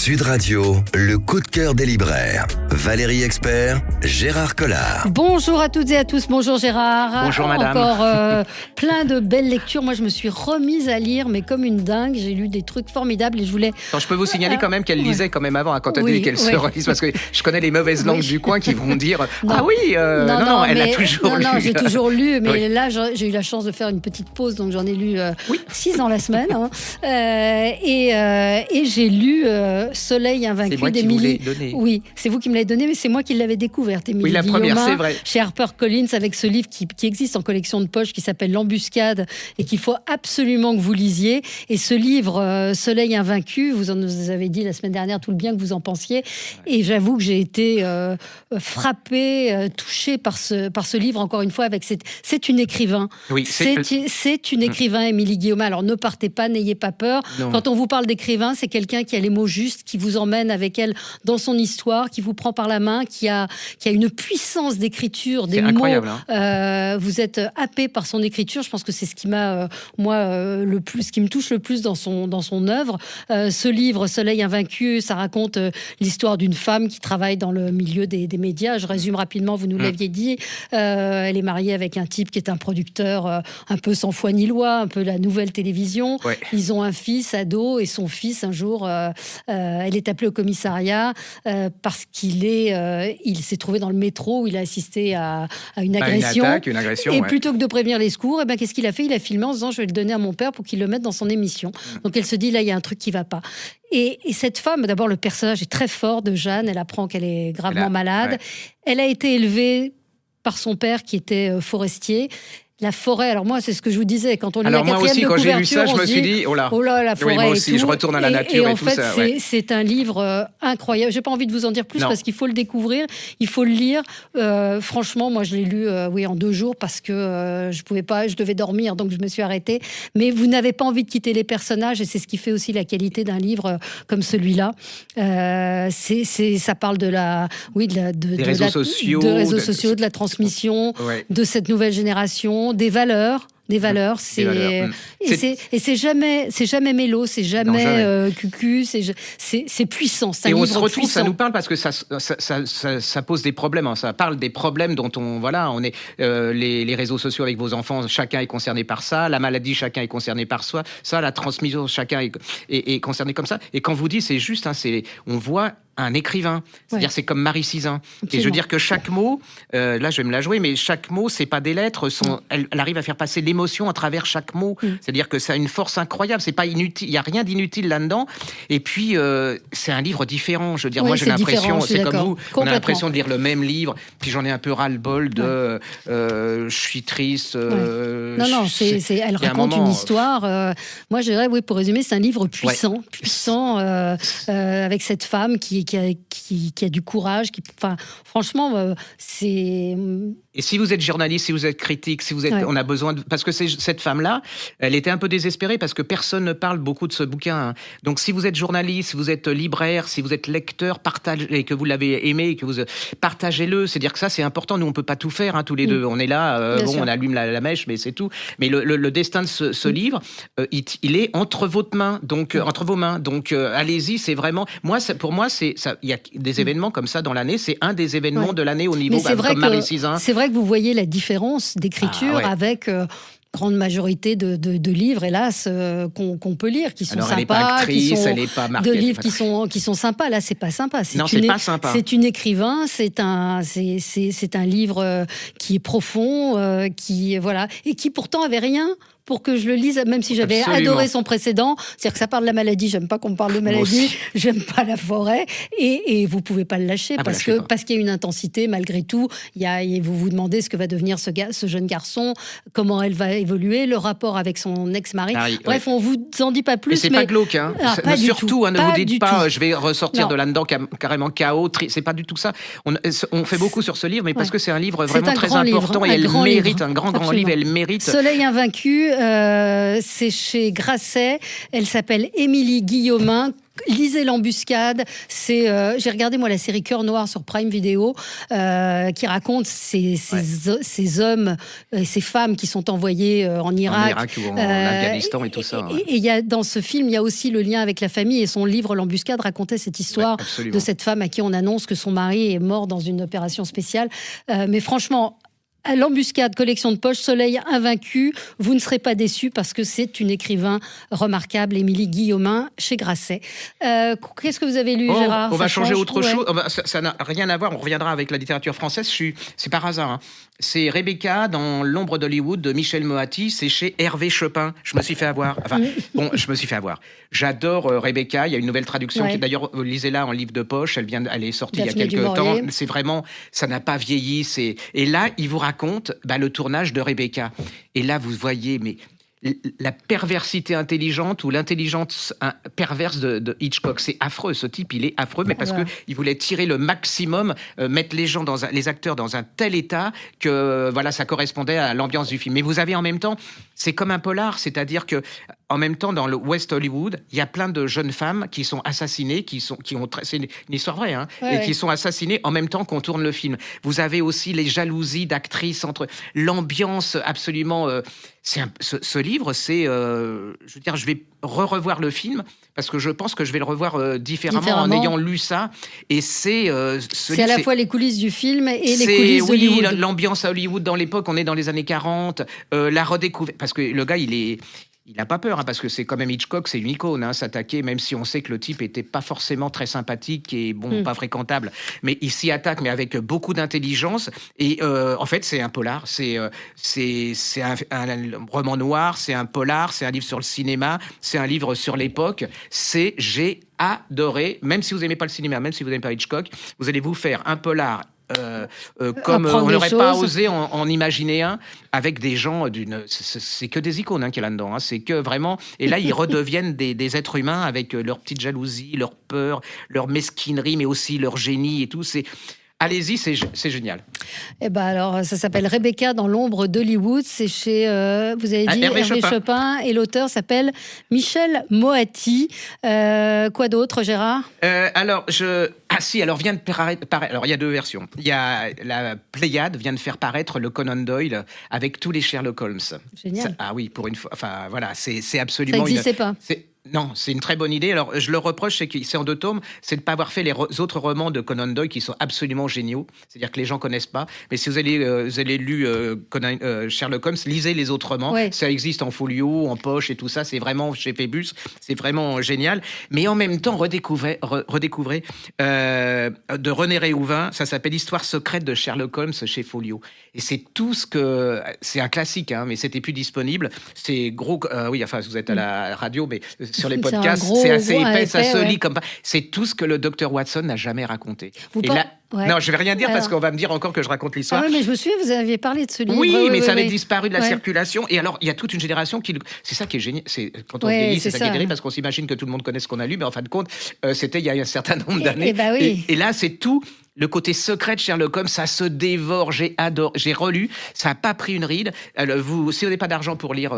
Sud Radio, le coup de cœur des libraires. Valérie Expert, Gérard Collard. Bonjour à toutes et à tous, bonjour Gérard. Bonjour madame. Encore plein de belles lectures. Moi je me suis remise à lire, mais comme une dingue. J'ai lu des trucs formidables et je voulais... Alors, je peux vous signaler quand même qu'elle lisait quand même avant, quand elle dit qu'elle se relise, parce que je connais les mauvaises langues du coin qui vont dire non. Ah oui, non, elle a toujours lu. Non, j'ai toujours lu, mais Oui. là j'ai eu la chance de faire une petite pause, donc j'en ai lu 6 dans la semaine. Et j'ai lu Soleil invaincu d'Émilie. Oui, c'est vous qui me l'avez donné, mais c'est moi qui l'avais découverte, Émilie Oui, la Guillaumin, première, c'est vrai. chez HarperCollins, avec ce livre qui existe en collection de poche, qui s'appelle L'Embuscade, et qu'il faut absolument que vous lisiez. Et ce livre, Soleil invaincu, vous nous avez dit la semaine dernière tout le bien que vous en pensiez. Et j'avoue que j'ai été frappée, touchée par ce livre, encore une fois, avec c'est une écrivain. Oui, c'est une écrivain, Émilie Guillaume. Alors ne partez pas, n'ayez pas peur. Non. Quand on vous parle d'écrivain, c'est quelqu'un qui a les mots justes, qui vous emmène avec elle dans son histoire, qui vous prend par la main, qui a une puissance d'écriture, des mots. Incroyable, Vous êtes happé par son écriture. Je pense que c'est ce qui m'a, le plus, ce qui me touche le plus dans son œuvre. Ce livre, Soleil invaincu, ça raconte l'histoire d'une femme qui travaille dans le milieu des médias. Je résume rapidement, vous nous l'aviez dit. Elle est mariée avec un type qui est un producteur un peu sans foi ni loi, un peu la nouvelle télévision. Ouais. Ils ont un fils ado, et son fils, un jour, elle est appelée au commissariat parce il s'est trouvé dans le métro où il a assisté à une agression. Une agression. Et plutôt que de prévenir les secours, qu'est-ce qu'il a fait? Il a filmé en se disant je vais le donner à mon père pour qu'il le mette dans son émission. Donc elle se dit là, il y a un truc qui va pas. Et cette femme, d'abord, le personnage est très fort de Jeanne. Elle apprend qu'elle est gravement malade. Ouais. Elle a été élevée par son père qui était forestier. La forêt, alors moi, c'est ce que je vous disais, quand on lit la moi quatrième aussi, de quand j'ai lu couverture, ça, je on me se suis dit, dit, oh là, la forêt. oui, moi aussi, et tout. je retourne à la nature et et en tout fait, ça. Ouais. c'est un livre incroyable. J'ai pas envie de vous en dire plus Non. parce qu'il faut le découvrir, il faut le lire. Franchement, moi, je l'ai lu en 2 jours parce que je pouvais pas, je devais dormir, donc je me suis arrêtée. Mais vous n'avez pas envie de quitter les personnages, et c'est ce qui fait aussi la qualité d'un livre comme celui-là. Ça parle des réseaux sociaux, de la transmission, de cette nouvelle génération, des valeurs. C'est jamais mélo, c'est jamais cucu, c'est puissant. Et on se retrouve, ça nous parle parce que ça pose des problèmes. Ça parle des problèmes dont on est les réseaux sociaux avec vos enfants, chacun est concerné par ça. La maladie, chacun est concerné par ça. La transmission, chacun est concerné comme ça. Et quand vous dites, c'est juste, on voit un écrivain, c'est-à-dire c'est comme Marie Sizun. Et je veux dire que chaque mot, là je vais me la jouer, mais chaque mot, c'est pas des lettres, elle arrive à faire passer l'émotion à travers chaque mot. C'est-à-dire que ça a une force incroyable, c'est pas inutile, il y a rien d'inutile là-dedans. Et puis c'est un livre différent. Je veux dire, moi j'ai l'impression, c'est comme vous, on a l'impression de lire le même livre. Puis j'en ai un peu ras-le-bol de, je suis triste. Elle raconte une histoire. Moi je dirais, pour résumer, c'est un livre puissant, avec cette femme qui a du courage, franchement, c'est... Et si vous êtes journaliste, si vous êtes critique, on a besoin de... Parce que cette femme-là, elle était un peu désespérée parce que personne ne parle beaucoup de ce bouquin. Donc si vous êtes journaliste, si vous êtes libraire, si vous êtes lecteur, et que vous l'avez aimé, et que vous partagez-le. C'est-à-dire que ça, c'est important. Nous, on peut pas tout faire, tous les deux. On est là, on allume la mèche, mais c'est tout. Mais le destin de ce livre, il est entre vos mains. Donc allez-y, c'est vraiment... Pour moi, il y a des événements comme ça dans l'année. C'est un des événements de l'année au niveau comme Marie Sizun. C'est vrai que vous voyez la différence d'écriture avec grande majorité de livres, hélas, qu'on peut lire, qui sont sympas, elle n'est pas actrice, elle n'est pas marquée, de livres qui sont sympas. Là, c'est pas sympa. C'est pas sympa. C'est une écrivain. C'est un livre qui est profond, et qui pourtant avait rien pour que je le lise, même si j'avais adoré son précédent. C'est-à-dire que ça parle de la maladie, j'aime pas qu'on me parle de maladie, j'aime pas la forêt, et vous pouvez pas le lâcher, parce qu'il y a une intensité malgré tout. Vous vous demandez ce que va devenir ce jeune garçon, comment elle va évoluer, le rapport avec son ex-mari. Bref, on vous en dit pas plus. Et c'est pas glauque, hein. Pas surtout, du tout. Ne vous dites pas, je vais ressortir de là-dedans carrément chaos. C'est pas du tout ça. On fait beaucoup sur ce livre, mais parce que c'est un livre vraiment très important, et elle mérite un grand livre. Elle mérite. Soleil invaincu. C'est chez Grasset. Elle s'appelle Émilie Guillaumin. lisez l'embuscade. J'ai regardé moi la série Cœur Noir sur Prime Video qui raconte ces hommes et ces femmes qui sont envoyés en Irak ou en Afghanistan et tout ça. Et il y a, dans ce film, il y a aussi le lien avec la famille, et son livre L'embuscade racontait cette histoire de cette femme à qui on annonce que son mari est mort dans une opération spéciale. Mais franchement, L'embuscade, collection de poche, Soleil invaincu, vous ne serez pas déçus parce que c'est une écrivain remarquable, Émilie Guillaumin, chez Grasset. Qu'est-ce que vous avez lu, Gérard? On va changer autre chose. Ça n'a rien à voir, on reviendra avec la littérature française. C'est par hasard. Hein. C'est Rebecca dans L'ombre d'Hollywood de Michel Moati, c'est chez Hervé Chopin. Je me suis fait avoir. Je me suis fait avoir. J'adore Rebecca, il y a une nouvelle traduction qui d'ailleurs, lisez-la en livre de poche, elle est sortie il y a quelques temps. C'est vraiment, ça n'a pas vieilli. Et là, il vous raconte le tournage de Rebecca. Et là, vous voyez, mais la perversité intelligente ou l'intelligence perverse de Hitchcock. C'est affreux, ce type, il est affreux, mais parce qu'il voulait tirer le maximum, mettre les gens les acteurs dans un tel état que ça correspondait à l'ambiance du film. Mais vous avez en même temps, c'est comme un polar, c'est-à-dire que en même temps, dans le West Hollywood, il y a plein de jeunes femmes qui sont assassinées, c'est une histoire vraie, qui sont assassinées en même temps qu'on tourne le film. Vous avez aussi les jalousies d'actrices entre l'ambiance absolument. Ce livre, je vais revoir le film parce que je pense que je vais le revoir différemment en ayant lu ça. Et c'est à la fois les coulisses du film et les coulisses d'Hollywood. Oui, l'ambiance à Hollywood dans l'époque, on est dans les années 40, la redécouverte, parce que le gars, il n'a pas peur, parce que c'est quand même Hitchcock, c'est une icône, s'attaquer, même si on sait que le type était pas forcément très sympathique et pas fréquentable. Mais il s'y attaque, mais avec beaucoup d'intelligence. Et en fait, c'est un polar, c'est un roman noir, c'est un polar, c'est un livre sur le cinéma, c'est un livre sur l'époque. J'ai adoré, même si vous n'aimez pas le cinéma, même si vous n'aimez pas Hitchcock, vous allez vous faire un polar comme on n'aurait pas osé en imaginer un, avec des gens c'est que des icônes qu'il y a là-dedans, c'est que vraiment, et là ils redeviennent des êtres humains avec leur petite jalousie, leur peur, leur mesquinerie, mais aussi leur génie et tout. Allez-y, c'est génial. Eh ben alors, ça s'appelle Rebecca dans l'ombre d'Hollywood. C'est chez, vous avez dit, Hervé Chopin. Et l'auteur s'appelle Michel Moati. Quoi d'autre, Gérard? Alors, vient de paraître. Alors, il y a deux versions. Il y a la Pléiade vient de faire paraître le Conan Doyle avec tous les Sherlock Holmes. Génial. Oui, pour une fois. Enfin, voilà, c'est absolument. Ça n'existait pas. Non, c'est une très bonne idée. Alors, je le reproche, c'est en 2 tomes, c'est de ne pas avoir fait les autres romans de Conan Doyle qui sont absolument géniaux. C'est-à-dire que les gens connaissent pas. Mais si vous avez lu Sherlock Holmes, lisez les autres romans. Ouais. Ça existe en folio, en poche et tout ça. C'est vraiment chez Phébus. C'est vraiment génial. Mais en même temps, redécouvrez de René Réhouvin. Ça s'appelle Histoire secrète de Sherlock Holmes chez Folio. Et c'est tout ce que... C'est un classique, mais c'était plus disponible. C'est gros... vous êtes à la radio, mais... Sur les podcasts, c'est assez épais, ça se lit comme pas. C'est tout ce que le docteur Watson n'a jamais raconté. Non, je vais rien dire parce qu'on va me dire encore que je raconte l'histoire. Mais je me souviens, vous aviez parlé de ce livre. Oui, mais ça avait disparu de la circulation. Et alors, il y a toute une génération qui... C'est ça qui est génial. Quand on vieillit, c'est ça qui est terrible parce qu'on s'imagine que tout le monde connaît ce qu'on a lu, mais en fin de compte, c'était il y a un certain nombre d'années. Et là, c'est tout... Le côté secret de Sherlock Holmes, ça se dévore, j'ai relu, ça n'a pas pris une ride. Alors, si vous n'avez pas d'argent pour lire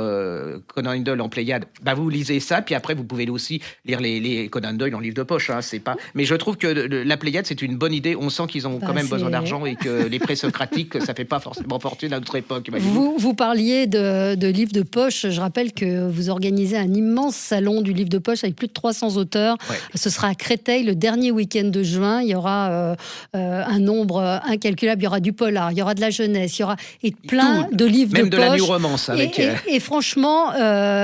Conan Doyle en Pléiade, vous lisez ça, puis après vous pouvez aussi lire les Conan Doyle en livre de poche. C'est pas... Mais je trouve que la Pléiade, c'est une bonne idée. On sent qu'ils ont quand même besoin d'argent et que les pré-socratiques, ça ne fait pas forcément fortune à notre époque. Vous parliez de livres de poche. Je rappelle que vous organisez un immense salon du livre de poche avec plus de 300 auteurs. Ouais. Ce sera à Créteil le dernier week-end de juin. Il y aura... un nombre incalculable, il y aura du polar, il y aura de la jeunesse, il y aura plein de livres de poche. Même de la new romance. Et franchement,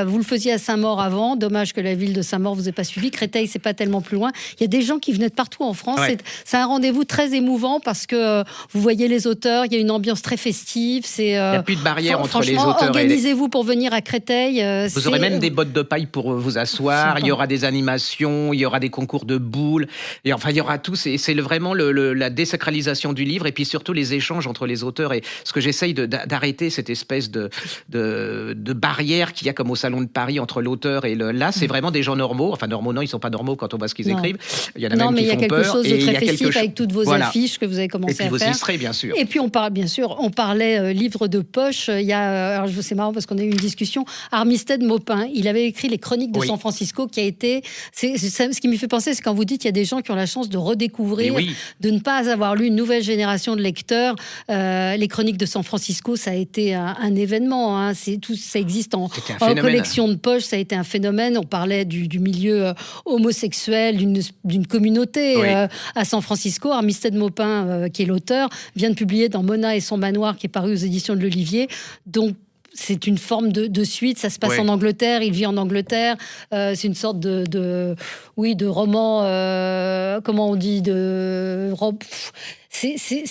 vous le faisiez à Saint-Maur avant, dommage que la ville de Saint-Maur vous ait pas suivi, Créteil c'est pas tellement plus loin, il y a des gens qui venaient de partout en France, c'est un rendez-vous très émouvant parce que vous voyez les auteurs, il y a une ambiance très festive, il n'y a plus de barrière entre les auteurs. Organisez-vous pour venir à Créteil. Vous aurez même des bottes de paille pour vous asseoir, il y aura des animations, il y aura des concours de boules, et enfin il y aura tout, c'est vraiment la désacralisation du livre et puis surtout les échanges entre les auteurs. Et ce que j'essaye d'arrêter, cette espèce de barrière qu'il y a comme au Salon de Paris entre l'auteur et là, c'est vraiment des gens normaux. Enfin, normaux, non, ils ne sont pas normaux quand on voit ce qu'ils écrivent. Il y en a même qui font peur. Non, mais il y a quelque chose de très festif avec toutes vos affiches que vous avez commencé à faire. Et puis vos extraits, bien sûr. Et puis on parlait livre de poche. Il y a, alors c'est marrant parce qu'on a eu une discussion. Armistead Maupin, il avait écrit les Chroniques de San Francisco, qui a été. Ce qui me fait penser, c'est quand vous dites qu'il y a des gens qui ont la chance de redécouvrir, de ne pas avoir lu une nouvelle génération de lecteurs. Les Chroniques de San Francisco, ça a été un événement. Hein. Ça existe en collection de poche. Ça a été un phénomène. On parlait du milieu homosexuel, d'une communauté à San Francisco. Armistead Maupin, qui est l'auteur, vient de publier dans Mona et son manoir, qui est paru aux éditions de l'Olivier. Donc, c'est une forme de suite. Ça se passe en Angleterre. Il vit en Angleterre. C'est une sorte de roman. Comment on dit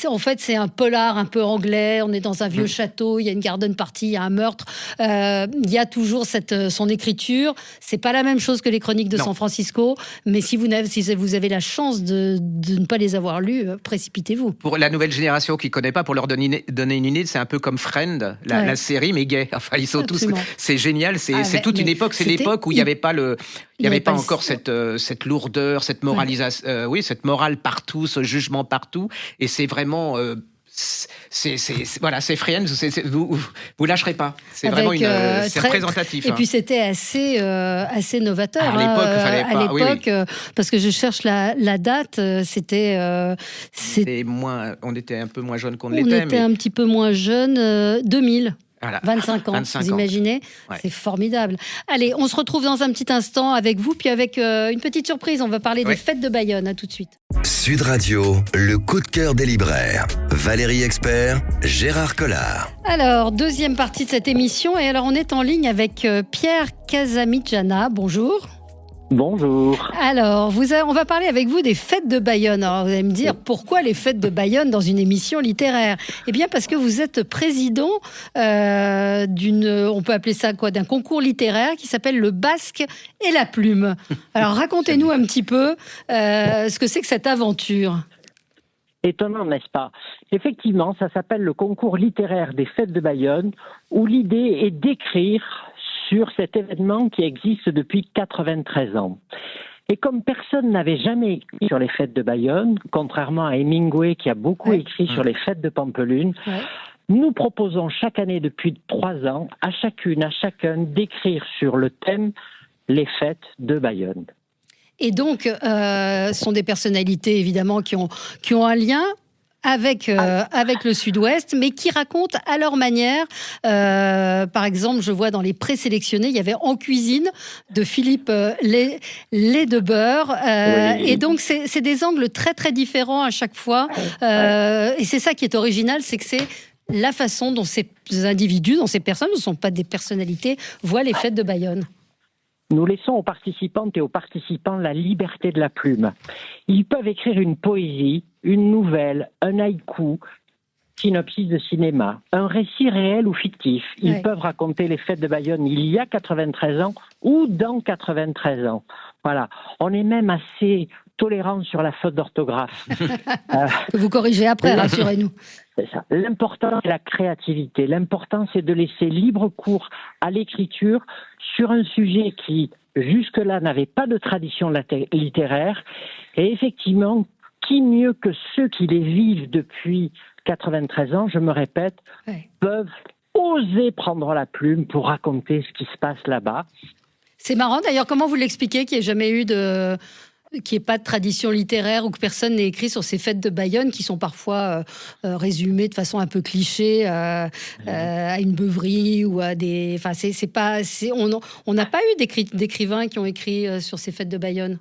en fait, c'est un polar un peu anglais. On est dans un vieux château. Il y a une garden party. Il y a un meurtre. Il y a toujours son écriture. C'est pas la même chose que les Chroniques de San Francisco. Mais si vous avez la chance de ne pas les avoir lus, précipitez-vous. Pour la nouvelle génération qui connaît pas, pour leur donner une idée, c'est un peu comme Friend, la série, mais gay. Enfin, ils sont tous. C'est génial. C'est toute une époque. C'est l'époque où il n'y avait pas il n'y avait pas encore cette lourdeur, cette moralisation, cette morale partout, ce jugement partout. Et c'est vraiment, c'est Friends, vous lâcherez pas. C'est vraiment c'est représentatif. Et puis c'était assez novateur. À l'époque, parce que je cherche la date, c'était. On était un peu moins jeunes qu'on l'était. On était un petit peu moins jeunes, 2000. Voilà. 25 ans, vous imaginez ? C'est formidable. Allez, on se retrouve dans un petit instant avec vous, puis avec une petite surprise. On va parler des fêtes de Bayonne. À tout de suite. Sud Radio, le coup de cœur des libraires. Valérie Expert, Gérard Collard. Alors, deuxième partie de cette émission. Et alors, on est en ligne avec Pierre Casamidjana. Bonjour. Bonjour. Alors, on va parler avec vous des fêtes de Bayonne. Alors, vous allez me dire, pourquoi les fêtes de Bayonne dans une émission littéraire ? Eh bien, parce que vous êtes président on peut appeler ça quoi, d'un concours littéraire qui s'appelle le Basque et la Plume. Alors, racontez-nous un petit peu ce que c'est que cette aventure. Étonnant, n'est-ce pas ? Effectivement, ça s'appelle le concours littéraire des fêtes de Bayonne, où l'idée est d'écrire sur cet événement qui existe depuis 93 ans. Et comme personne n'avait jamais écrit sur les fêtes de Bayonne, contrairement à Hemingway qui a beaucoup écrit sur les fêtes de Pampelune, nous proposons chaque année depuis 3 ans à chacun d'écrire sur le thème les fêtes de Bayonne. Et donc, ce sont des personnalités évidemment qui ont un lien avec le Sud-Ouest, mais qui racontent à leur manière. Par exemple, je vois dans les présélectionnés, il y avait En cuisine de Philippe Laidebeur. Et donc, c'est des angles très, très différents à chaque fois. Et c'est ça qui est original, c'est que c'est la façon dont ces individus, dont ces personnes, ne sont pas des personnalités, voient les fêtes de Bayonne. Nous laissons aux participantes et aux participants la liberté de la plume. Ils peuvent écrire une poésie, une nouvelle, un haïku, synopsis de cinéma, un récit réel ou fictif. Ils peuvent raconter les fêtes de Bayonne il y a 93 ans ou dans 93 ans. Voilà. On est même assez tolérant sur la faute d'orthographe. Vous corrigez après, rassurez-nous. C'est ça. L'important, c'est la créativité. L'important, c'est de laisser libre cours à l'écriture sur un sujet qui, jusque-là, n'avait pas de tradition littéraire. Et effectivement, qui mieux que ceux qui les vivent depuis 93 ans, je me répète, peuvent oser prendre la plume pour raconter ce qui se passe là-bas. C'est marrant, d'ailleurs, comment vous l'expliquez qu'il n'y ait jamais eu qu'il n'y ait pas de tradition littéraire ou que personne n'ait écrit sur ces fêtes de Bayonne qui sont parfois résumées de façon un peu cliché à une beuverie ou à des... Enfin, on n'a pas eu d'écrivains qui ont écrit sur ces fêtes de Bayonne.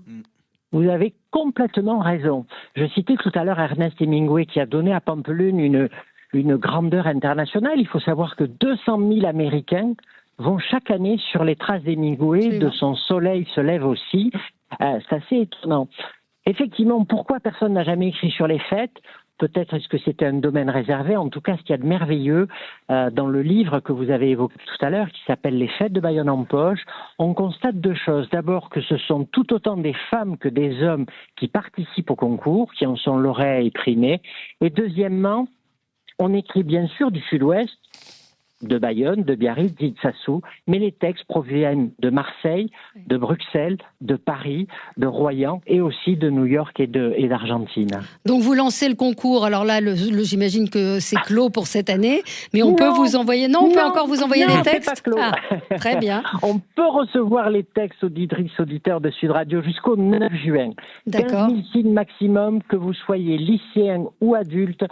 Vous avez complètement raison. Je citais tout à l'heure Ernest Hemingway qui a donné à Pampelune une grandeur internationale. Il faut savoir que 200 000 Américains vont chaque année sur les traces d'Hemingway, de son Soleil se lève aussi. C'est assez étonnant. Effectivement, pourquoi personne n'a jamais écrit sur les fêtes ? peut-être est-ce que c'était un domaine réservé. En tout cas, ce qu'il y a de merveilleux dans le livre que vous avez évoqué tout à l'heure, qui s'appelle Les Fêtes de Bayonne en poche, on constate deux choses. D'abord que ce sont tout autant des femmes que des hommes qui participent au concours, qui en sont lauréats et primés. Et deuxièmement, on écrit bien sûr du Sud-Ouest, de Bayonne, de Biarritz, d'Ilsassou, mais les textes proviennent de Marseille, de Bruxelles, de Paris, de Royan et aussi de New York et d'Argentine. Donc vous lancez le concours, alors là j'imagine que c'est clos pour cette année, mais on peut vous envoyer... Non, on peut encore vous envoyer les textes. C'est pas clos. Ah, très bien. On peut recevoir les textes auditrices, auditeurs de Sud Radio jusqu'au 9 juin. D'accord. 15 000 signes maximum, que vous soyez lycéen ou adulte,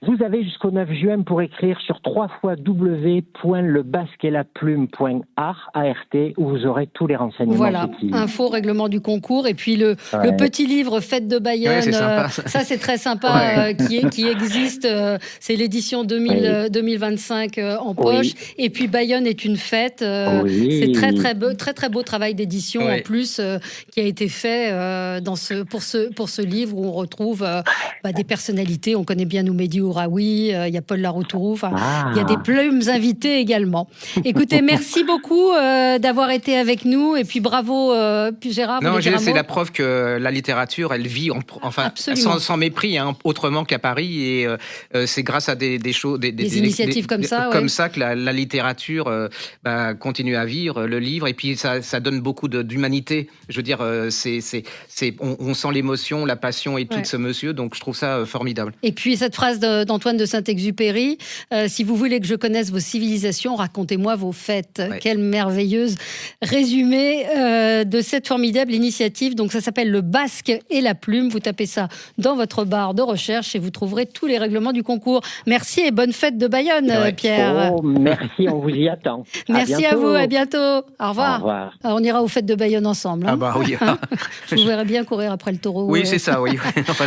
vous avez jusqu'au 9 juin pour écrire sur www.lebasquetlaplume.art où vous aurez tous les renseignements. Voilà, info, règlement du concours. Et puis le petit livre Fête de Bayonne, c'est sympa, ça c'est très sympa, qui existe. C'est l'édition 2025 en poche. Et puis Bayonne est une fête. C'est très beau travail d'édition en plus qui a été fait pour ce livre où on retrouve des personnalités. On connaît bien Noumédi Ouraoui, il y a Paul Laroutourou, il y a des plumes invités également. Écoutez, merci beaucoup d'avoir été avec nous et puis bravo Gérard. Non, c'est la preuve que la littérature, elle vit sans mépris, autrement qu'à Paris, et c'est grâce à des initiatives comme ça que la littérature continue à vivre, le livre, et puis ça donne beaucoup d'humanité. Je veux dire, on sent l'émotion, la passion et tout de ce monsieur, donc je trouve ça formidable. Et puis cette phrase d'Antoine de Saint-Exupéry, si vous voulez que je connaisse vos civilisations, racontez-moi vos fêtes. Quelle merveilleuse résumé de cette formidable initiative. Donc ça s'appelle Le Basque et la Plume. Vous tapez ça dans votre barre de recherche et vous trouverez tous les règlements du concours. Merci et bonne fête de Bayonne, Pierre. Merci, on vous y attend. Merci à vous, à bientôt. Au revoir. Au revoir. Alors, on ira aux fêtes de Bayonne ensemble. Ah bah oui. Je vous verrai bien courir après le taureau. Oui, c'est ça, oui.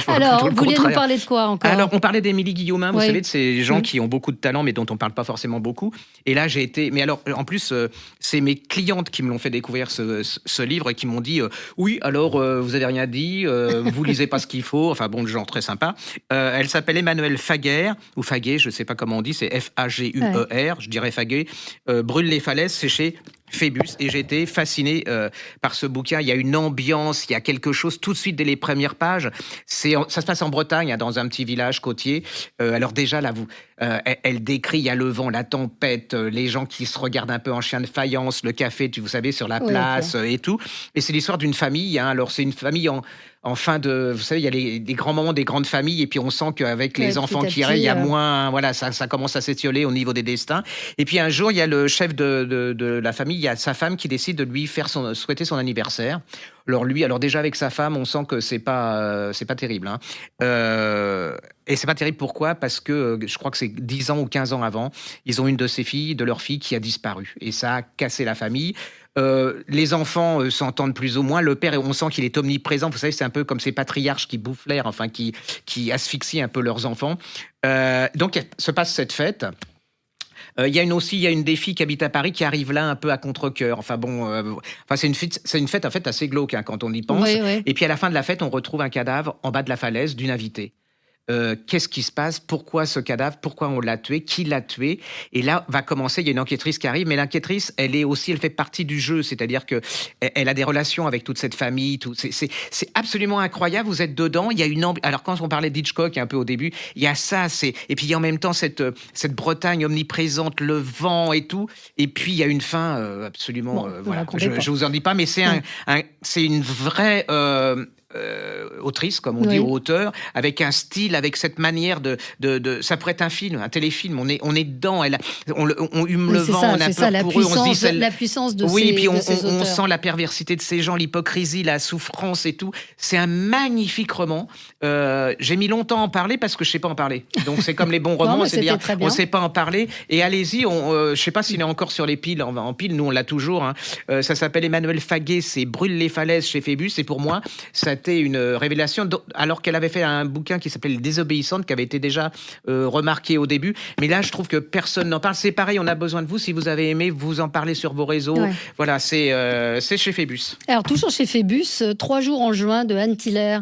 Alors, vous vouliez nous parler de quoi encore? Alors, on parlait d'Émilie Guillaumin, vous savez, de ces gens qui ont beaucoup de talent, mais dont on ne parle pas forcément beaucoup. Et là, j'ai été... Mais alors, en plus, c'est mes clientes qui me l'ont fait découvrir ce livre et qui m'ont dit oui, alors, vous n'avez rien dit, vous lisez pas ce qu'il faut. Enfin bon, le genre très sympa. Elle s'appelle Emmanuelle Faguer, ou Faguet, je ne sais pas comment on dit, c'est F-A-G-U-E-R, je dirais Faguet. Brûle les falaises, c'est chez Phébus, et j'ai été fasciné par ce bouquin. Il y a une ambiance, il y a quelque chose tout de suite dès les premières pages. Ça se passe en Bretagne, dans un petit village côtier. Alors déjà là, elle décrit, il y a le vent, la tempête, les gens qui se regardent un peu en chien de faïence, le café, vous savez, sur la place et tout. Et c'est l'histoire d'une famille. Alors c'est une famille en fin de... Vous savez, il y a les grands moments des grandes familles, et puis on sent qu'avec les enfants qui arrivent, il y a moins... Voilà, ça commence à s'étioler au niveau des destins. Et puis un jour, il y a le chef de la famille, il y a sa femme qui décide de lui faire souhaiter son anniversaire. Alors déjà avec sa femme, on sent que c'est pas terrible. Et c'est pas terrible, pourquoi ? Parce que je crois que c'est 10 ans ou 15 ans avant, ils ont une de leurs filles qui a disparu. Et ça a cassé la famille. Les enfants s'entendent plus ou moins. Le père, on sent qu'il est omniprésent. Vous savez, c'est un peu comme ces patriarches qui bouffent l'air, qui asphyxient un peu leurs enfants. Donc, se passe cette fête. Il y a une des filles qui habite à Paris qui arrive là un peu à contre-cœur. C'est une fête en fait assez glauque quand on y pense. Oui. Et puis à la fin de la fête, on retrouve un cadavre en bas de la falaise d'une invitée. Qu'est-ce qui se passe? Pourquoi ce cadavre? Pourquoi on l'a tué? Qui l'a tué? Et là va commencer, il y a une enquêtrice qui arrive, mais l'enquêtrice, elle fait partie du jeu, c'est-à-dire que elle a des relations avec toute cette famille. C'est absolument incroyable. Vous êtes dedans. Il y a alors quand on parlait d'Hitchcock un peu au début, il y a ça. Et puis il y a en même temps cette Bretagne omniprésente, le vent et tout. Et puis il y a une fin absolument. Voilà. Je vous en dis pas, mais c'est une vraie. Autrice, comme on dit, ou auteur, avec un style, avec cette manière de ça pourrait être un film, un téléfilm. On est dedans. On hume le vent, on a peur pour eux. On se dit la puissance de et puis on auteurs. sent la perversité de ces gens, l'hypocrisie, la souffrance et tout. C'est un magnifique roman. J'ai mis longtemps à en parler parce que je sais pas en parler. Donc c'est comme les bons romans, c'est-à-dire on sait pas en parler. Et allez-y, je sais pas s'il est encore sur les piles, en pile. Nous on l'a toujours. Ça s'appelle Emmanuelle Faguet, c'est Brûle les falaises chez Phébus. Et pour moi, ça été une révélation, alors qu'elle avait fait un bouquin qui s'appelait Les Désobéissantes, qui avait été déjà remarqué au début. Mais là, je trouve que personne n'en parle. C'est pareil, on a besoin de vous. Si vous avez aimé, vous en parlez sur vos réseaux. Ouais. Voilà, c'est chez Phébus. Alors, toujours chez Phébus, 3 jours en juin de Anne Tiller,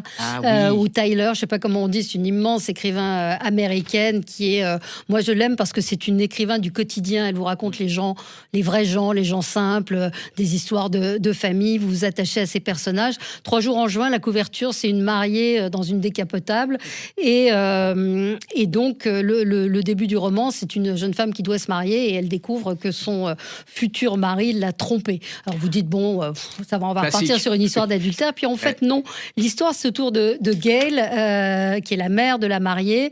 ou Tyler, je ne sais pas comment on dit, c'est une immense écrivain américaine qui est... moi, je l'aime parce que c'est une écrivain du quotidien. Elle vous raconte les vrais gens, les gens simples, des histoires de famille. Vous vous attachez à ces personnages. 3 jours en juin, la couverture, c'est une mariée dans une décapotable. Et donc, le début du roman, c'est une jeune femme qui doit se marier et elle découvre que son futur mari l'a trompée. Alors, vous dites, bon, ça va, on va repartir sur une histoire d'adultère. Puis en fait, non. L'histoire se tourne de Gail, qui est la mère de la mariée.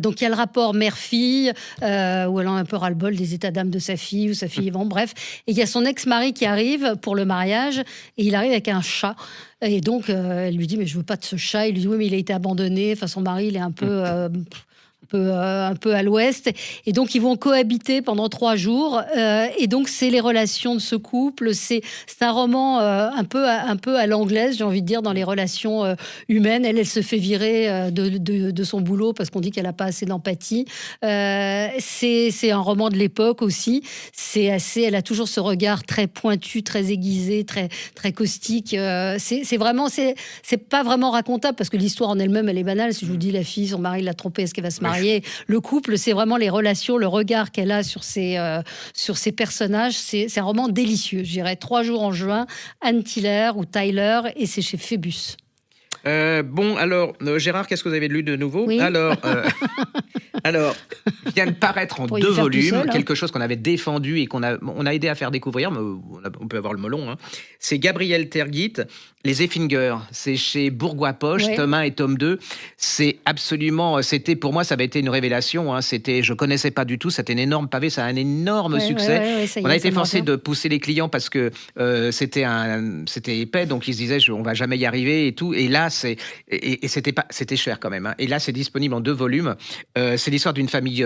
Donc, il y a le rapport mère-fille, où elle a un peu ras-le-bol des états d'âme de sa fille, ou sa fille, bon, bref. Et il y a son ex-mari qui arrive pour le mariage, et il arrive avec un chat. Et donc, elle lui dit, mais je veux pas de ce chat. Il lui dit, oui, mais il a été abandonné. Enfin, son mari, il est un peu à l'ouest. Et donc, ils vont cohabiter pendant 3 jours. Et donc, c'est les relations de ce couple. C'est un roman un peu à l'anglaise, j'ai envie de dire, dans les relations humaines. Elle se fait virer de son boulot parce qu'on dit qu'elle n'a pas assez d'empathie. C'est un roman de l'époque aussi. Elle a toujours ce regard très pointu, très aiguisé, très, très caustique. C'est pas vraiment racontable parce que l'histoire en elle-même, elle est banale. Si je vous dis la fille, son mari l'a trompée, est-ce qu'elle va se marier ? Le couple, c'est vraiment les relations, le regard qu'elle a sur ses personnages. C'est un roman délicieux, je dirais. 3 jours en juin, Anne Tiller ou Tyler, et c'est chez Phébus. Bon, alors, Gérard, qu'est-ce que vous avez lu de nouveau ? Oui. Alors, vient de paraître en 2 volumes, quelque chose qu'on avait défendu et qu'on a aidé à faire découvrir, mais on peut avoir le melon. Hein. C'est Gabriel Tergit, Les Effingers. C'est chez Bourgois Poche, tome 1 et tome 2. C'est absolument... pour moi, ça avait été une révélation. Hein. Je connaissais pas du tout. C'était un énorme pavé, ça a un énorme succès. On a été forcé de pousser les clients parce que c'était épais, donc ils se disaient, on va jamais y arriver et tout. Et là, c'était cher quand même. Hein. Et là, c'est disponible en 2 volumes. C'est l'histoire d'une famille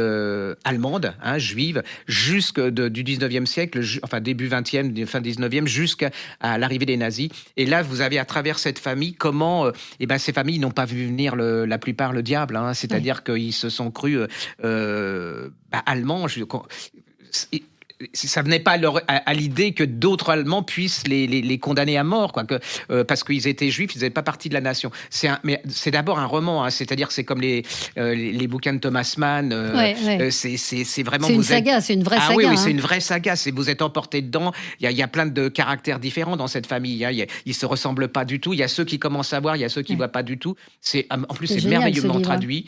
allemande, hein, juive, du 19e siècle, début 20e, fin 19e, jusqu'à l'arrivée des nazis. Et là, vous avez à travers cette famille comment ces familles n'ont pas vu venir la plupart le diable. Hein, c'est-à-dire qu'ils se sont crus allemands. Ça venait pas à l'idée que d'autres Allemands puissent les condamner à mort, quoi, parce qu'ils étaient juifs, ils faisaient pas partie de la nation. Mais c'est d'abord un roman, hein, c'est-à-dire que c'est comme les bouquins de Thomas Mann. C'est vraiment. C'est une saga, c'est une vraie saga. Oui, c'est une vraie saga. Vous êtes emporté dedans. Il y a plein de caractères différents dans cette famille. Hein. Ils se ressemblent pas du tout. Il y a ceux qui commencent à voir, il y a ceux qui voient pas du tout. En plus, c'est génial, merveilleusement traduit.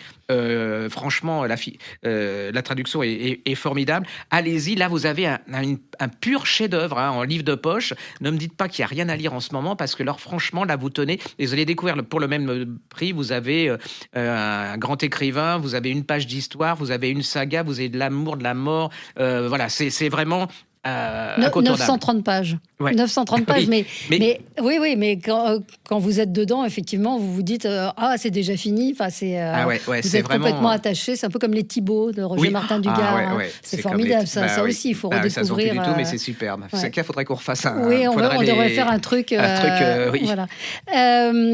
Franchement, la traduction est formidable. Allez-y, là, vous avez un pur chef-d'œuvre en livre de poche. Ne me dites pas qu'il n'y a rien à lire en ce moment parce que franchement, là, vous tenez et vous allez découvrir pour le même prix. Vous avez un grand écrivain, vous avez une page d'histoire, vous avez une saga, vous avez de l'amour, de la mort. Voilà, c'est vraiment... 930 pages. Ouais. 930 pages, mais quand vous êtes dedans, effectivement, vous vous dites c'est déjà fini. Enfin, vous êtes complètement attaché. C'est un peu comme les Thibaut de Roger Martin Dugard. C'est formidable, ça aussi, il faut redécouvrir. Ça ne plus du tout, mais c'est superbe. C'est qu'il faudrait qu'on refasse un. Oui, on devrait faire un truc. Oui. Voilà.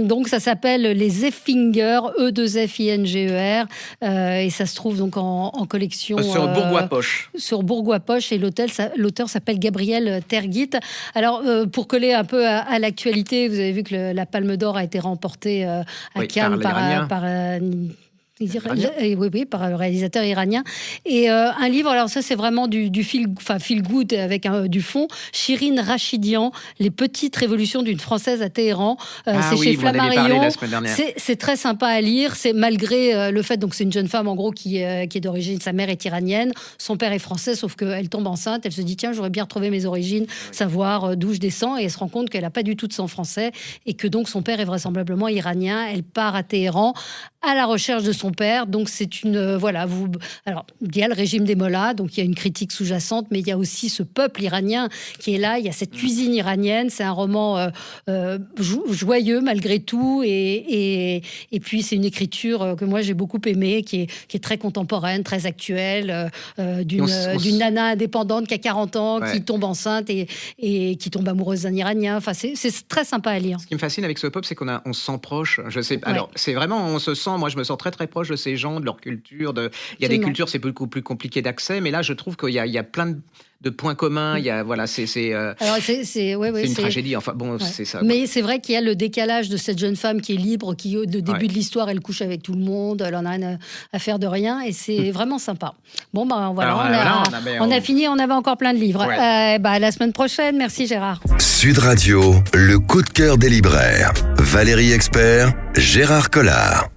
Donc, ça s'appelle Les Effingers, E2FINGER, et ça se trouve donc en collection sur Bourgois Poche. Sur Bourgois Poche, et l'auteur s'appelle Gabriel Tergit. Alors, pour coller un peu à l'actualité, vous avez vu que la Palme d'Or a été remportée à Cannes par le réalisateur iranien. Et un livre, alors ça c'est vraiment du feel good avec du fond. Shirin Rachidian, Les petites révolutions d'une Française à Téhéran. C'est chez Flammarion. C'est très sympa à lire. C'est malgré le fait, donc c'est une jeune femme en gros qui est d'origine, sa mère est iranienne, son père est français, sauf qu'elle tombe enceinte. Elle se dit tiens, j'aurais bien retrouvé mes origines, savoir d'où je descends, et elle se rend compte qu'elle n'a pas du tout de sang français et que donc son père est vraisemblablement iranien. Elle part à Téhéran à la recherche de son père. Donc c'est une alors il y a le régime des mollahs, donc il y a une critique sous-jacente, mais il y a aussi ce peuple iranien qui est là. Il y a cette cuisine iranienne. C'est un roman joyeux malgré tout, et puis c'est une écriture que moi j'ai beaucoup aimée, qui est très contemporaine, très actuelle, d'une nana indépendante qui a 40 ans, qui tombe enceinte et qui tombe amoureuse d'un Iranien. Enfin c'est très sympa à lire. Ce qui me fascine avec ce peuple, c'est on se sent proche. Je sais. Alors c'est vraiment, on se sent. Moi, je me sens très très proche de ces gens, de leur culture. Il y a des cultures, c'est beaucoup plus compliqué d'accès, mais là, je trouve qu'il y a plein de points communs. Il y a c'est une tragédie. Enfin bon, c'est ça. Mais c'est vrai qu'il y a le décalage de cette jeune femme qui est libre, qui au début de l'histoire, elle couche avec tout le monde, elle en a rien à faire de rien, et c'est vraiment sympa. Bon voilà, on a fini. On avait encore plein de livres. À la semaine prochaine. Merci Gérard. Sud Radio, le coup de cœur des libraires. Valérie Expert, Gérard Collard.